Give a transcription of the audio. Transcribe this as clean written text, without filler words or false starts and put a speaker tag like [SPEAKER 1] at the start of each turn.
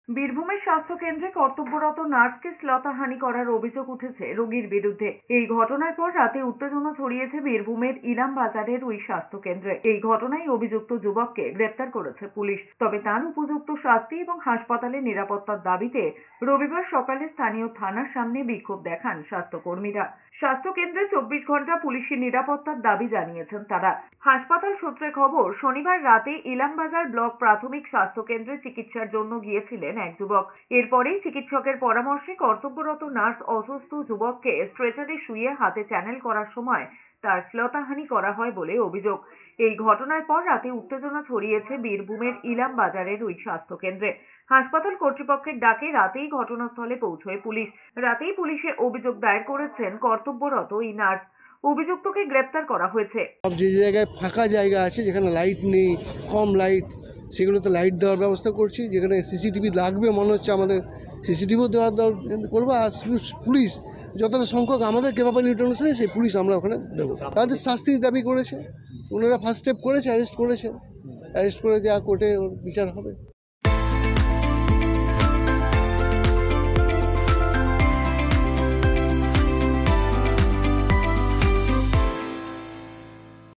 [SPEAKER 1] বীরভূমের স্বাস্থ্য কেন্দ্রে কর্তব্যরত নার্সকে শ্লীলতাহানি করার অভিযোগ উঠেছে রোগীর বিরুদ্ধে। এই ঘটনার পর রাতে উত্তেজনা ছড়িয়েছে বীরভূমের ইলাম বাজারের ওই স্বাস্থ্য কেন্দ্রে। এই ঘটনায় অভিযুক্ত যুবককে গ্রেপ্তার করেছে পুলিশ। তবে তার উপযুক্ত শাস্তি এবং হাসপাতালে নিরাপত্তার দাবিতে রবিবার সকালে স্থানীয় থানার সামনে বিক্ষোভ দেখান স্বাস্থ্যকর্মীরা। স্বাস্থ্য কেন্দ্রে 24 ঘন্টা পুলিশি নিরাপত্তার দাবি জানিয়েছেন তারা। হাসপাতাল সূত্রে খবর, শনিবার রাতে ইলামবাজার ব্লক প্রাথমিক স্বাস্থ্য কেন্দ্রে চিকিৎসার জন্য গিয়েছিলেন এক যুবক। এরপরেই চিকিৎসকের পরামর্শে কর্তব্যরত নার্স অসুস্থ যুবককে স্ট্রেচারে শুইয়ে হাতে চ্যানেল করার সময় তার শ্লীলতাহানি করা হয় বলে অভিযোগ। এই ঘটনার পর রাতে উত্তেজনা ছড়িয়েছে বীরভূমের ইলাম বাজারের ওই স্বাস্থ্য কেন্দ্রে। হাসপাতাল কর্তৃপক্ষের ডাকে রাতেই ঘটনাস্থলে পৌঁছয় পুলিশ। রাতেই পুলিশে অভিযোগ দায়ের করেছেন কর্তব্যরত ওই নার্স। অভিযুক্তকে গ্রেপ্তার করা হয়েছে।
[SPEAKER 2] সব যে জায়গায় ফাঁকা জায়গা আছে, যেখানে লাইট নেই, কম লাইট, সেগুলোতে লাইট দেওয়ার ব্যবস্থা করছি। যেখানে সিসিটিভি লাগবে মনে হচ্ছে আমাদের সিসিটিভিও দেওয়ার করবো। আর পুলিশ যতটা সংখ্যক আমাদের ক্যাপাবিলিটি অনুসারে সেই পুলিশ আমরা ওখানে দেবো। তাদের শাস্তির দাবি করেছে, ওনারা ফার্স্ট স্টেপ করেছে, অ্যারেস্ট করে যা কোর্টে বিচার হবে।